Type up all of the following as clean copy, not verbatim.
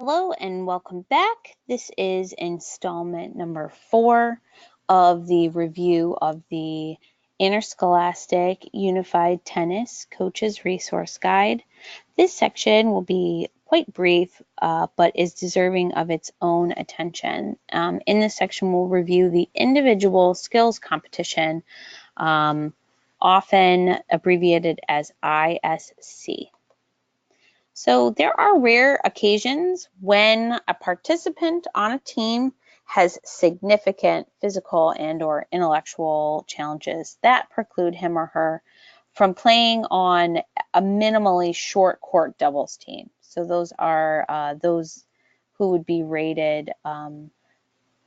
Hello and welcome back. This is installment number 4 of the review of the Interscholastic Unified Tennis Coaches Resource Guide. This section will be quite brief, but is deserving of its own attention. In this section, we'll review the individual skills competition, often abbreviated as ISC. So there are rare occasions when a participant on a team has significant physical and or intellectual challenges that preclude him or her from playing on a minimally short court doubles team. So those are those who would be rated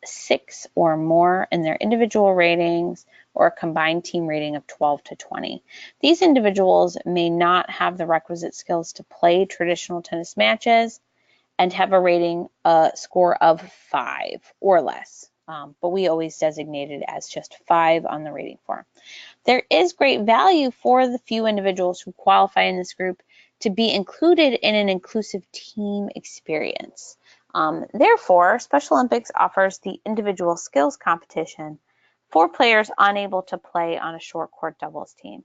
6 or more in their individual ratings or a combined team rating of 12 to 20. These individuals may not have the requisite skills to play traditional tennis matches and have a rating score of 5 or less, but we always designate it as just 5 on the rating form. There is great value for the few individuals who qualify in this group to be included in an inclusive team experience. Therefore, Special Olympics offers the individual skills competition for players unable to play on a short court doubles team.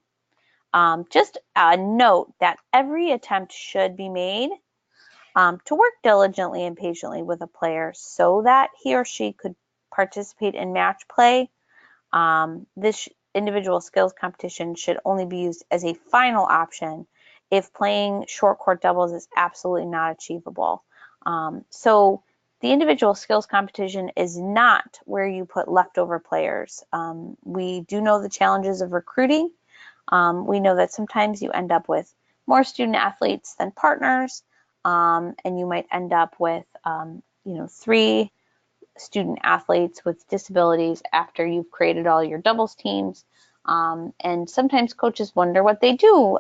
Just a note that every attempt should be made to work diligently and patiently with a player so that he or she could participate in match play. This individual skills competition should only be used as a final option if playing short court doubles is absolutely not achievable. So the individual skills competition is not where you put leftover players. We do know the challenges of recruiting. We know that sometimes you end up with more student athletes than partners, and you might end up with 3 student athletes with disabilities after you've created all your doubles teams. And sometimes coaches wonder what they do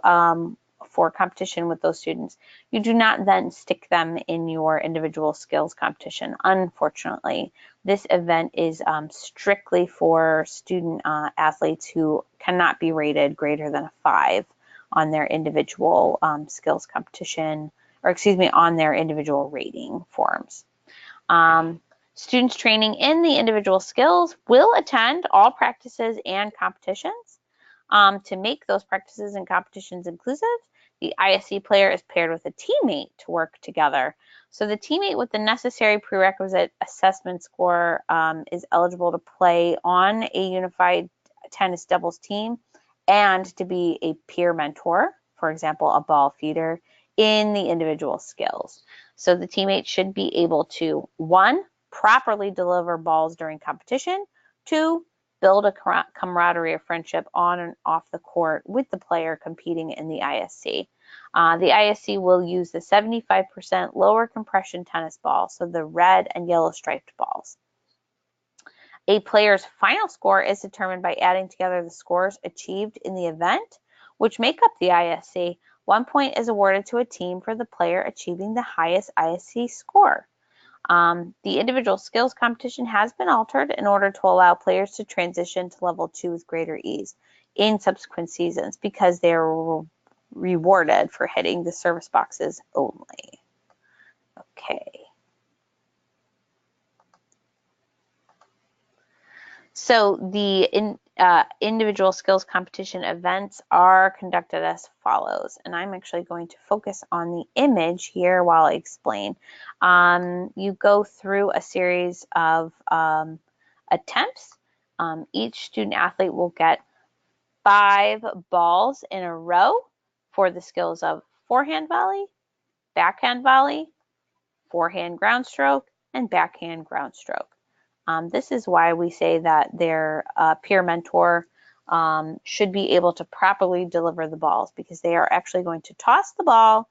for competition with those students. You do not then stick them in your individual skills competition. Unfortunately, this event is strictly for student athletes who cannot be rated greater than a 5 on their individual skills competition, or excuse me, on their individual rating forms. Students training in the individual skills will attend all practices and competitions. To make those practices and competitions inclusive, the ISC player is paired with a teammate to work together. So the teammate with the necessary prerequisite assessment score is eligible to play on a unified tennis doubles team and to be a peer mentor, for example, a ball feeder, in the individual skills. So the teammate should be able to, 1, properly deliver balls during competition, 2, build a camaraderie of friendship on and off the court with the player competing in the ISC. The ISC will use the 75% lower compression tennis ball, so the red and yellow striped balls. A player's final score is determined by adding together the scores achieved in the event, which make up the ISC. 1 point is awarded to a team for the player achieving the highest ISC score. The individual skills competition has been altered in order to allow players to transition to level 2 with greater ease in subsequent seasons because they're rewarded for hitting the service boxes only. Okay. So the individual skills competition events are conducted as follows, and I'm actually going to focus on the image here while I explain. You go through a series of attempts. Each student athlete will get 5 balls in a row for the skills of forehand volley, backhand volley, forehand groundstroke, and backhand groundstroke. This is why we say that their peer mentor should be able to properly deliver the balls, because they are actually going to toss the ball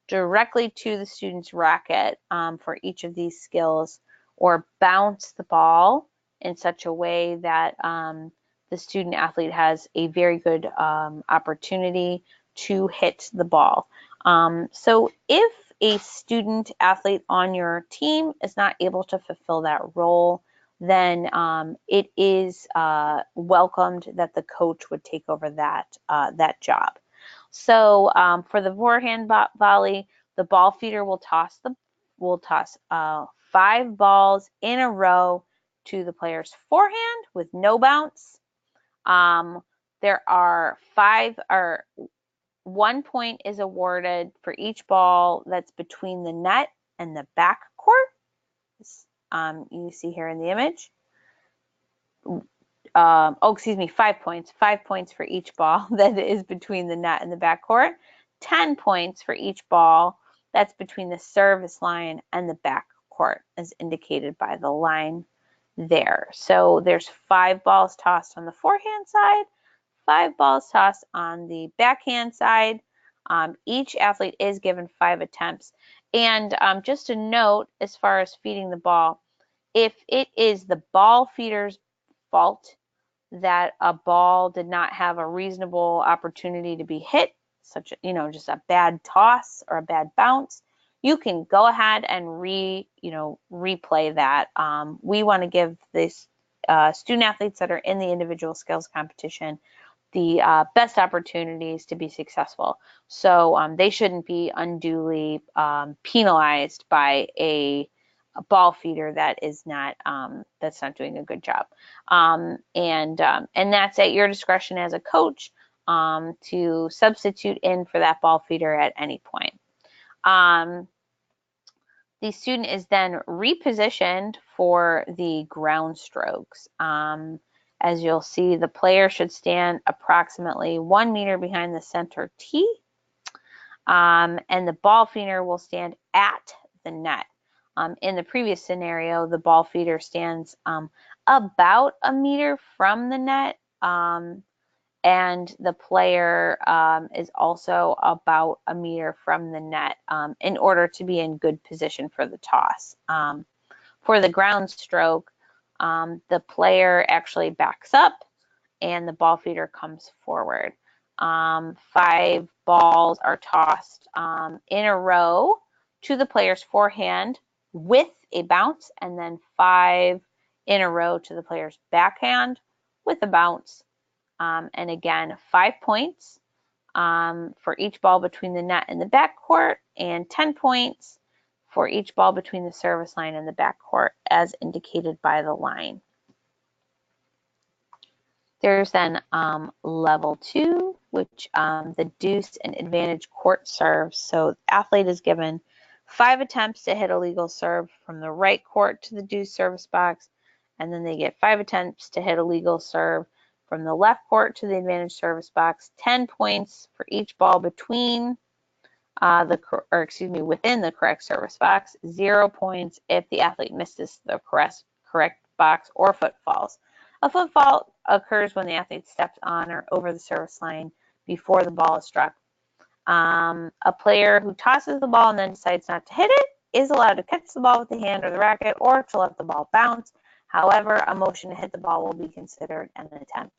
directly to the student's racket for each of these skills, or bounce the ball in such a way that the student athlete has a very good opportunity to hit the ball. So if a student athlete on your team is not able to fulfill that role, then it is welcomed that the coach would take over that job. So for the forehand volley, the ball feeder will toss the will toss 5 balls in a row to the player's forehand with no bounce. There are 1 point is awarded for each ball that's between the net and the back court. You see here in the image. 5 points. 5 points for each ball that is between the net and the back court. 10 points for each ball that's between the service line and the back court, as indicated by the line there. So there's 5 balls tossed on the forehand side, 5 balls tossed on the backhand side. Each athlete is given 5 attempts. And just a note, as far as feeding the ball, if it is the ball feeder's fault that a ball did not have a reasonable opportunity to be hit, such as, just a bad toss or a bad bounce, you can go ahead and replay that. We want to give these student athletes that are in the individual skills competition the best opportunities to be successful. So they shouldn't be unduly penalized by a ball feeder that is not that's not doing a good job. And that's at your discretion as a coach to substitute in for that ball feeder at any point. The student is then repositioned for the ground strokes. As you'll see, the player should stand approximately 1 meter behind the center tee, and the ball feeder will stand at the net. In the previous scenario, the ball feeder stands about 1 meter from the net, and the player is also about 1 meter from the net in order to be in good position for the toss. For the ground stroke, the player actually backs up and the ball feeder comes forward. 5 balls are tossed in a row to the player's forehand with a bounce, and then 5 in a row to the player's backhand with a bounce. And again, 5 points for each ball between the net and the back court, and 10 points for each ball between the service line and the back court, as indicated by the line. There's then level 2, which the deuce and advantage court serves. So the athlete is given 5 attempts to hit a legal serve from the right court to the deuce service box, and then they get 5 attempts to hit a legal serve from the left court to the advantage service box. 10 points for each ball between within the correct service box. 0 points if the athlete misses the correct box or foot falls. A foot fall occurs when the athlete steps on or over the service line before the ball is struck. A player who tosses the ball and then decides not to hit it is allowed to catch the ball with the hand or the racket, or to let the ball bounce. However, a motion to hit the ball will be considered an attempt.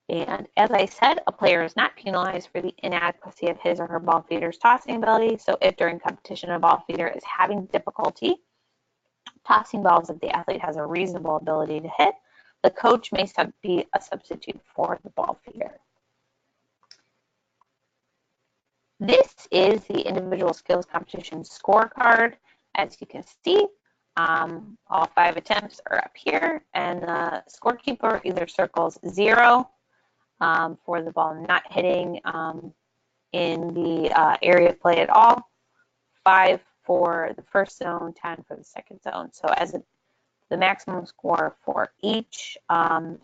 And as I said, a player is not penalized for the inadequacy of his or her ball feeder's tossing ability. So if during competition a ball feeder is having difficulty tossing balls that the athlete has a reasonable ability to hit, the coach may be a substitute for the ball feeder. This is the individual skills competition scorecard. As you can see, all 5 attempts are up here, and the scorekeeper either circles 0 for the ball not hitting in the area of play at all, 5 for the first zone, 10 for the second zone. So the maximum score for each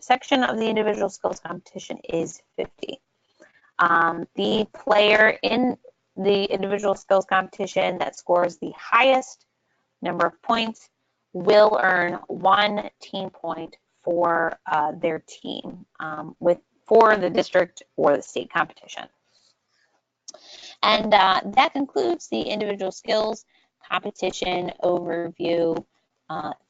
section of the individual skills competition is 50. The player in the individual skills competition that scores the highest number of points will earn 1 team point for their team for the district or the state competition. And that concludes the individual skills competition overview.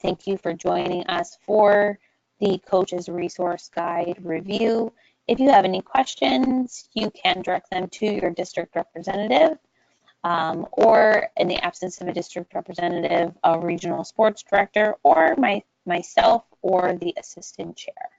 Thank you for joining us for the Coach's Resource Guide review. If you have any questions, you can direct them to your district representative, or in the absence of a district representative, a regional sports director, or myself or the assistant chair.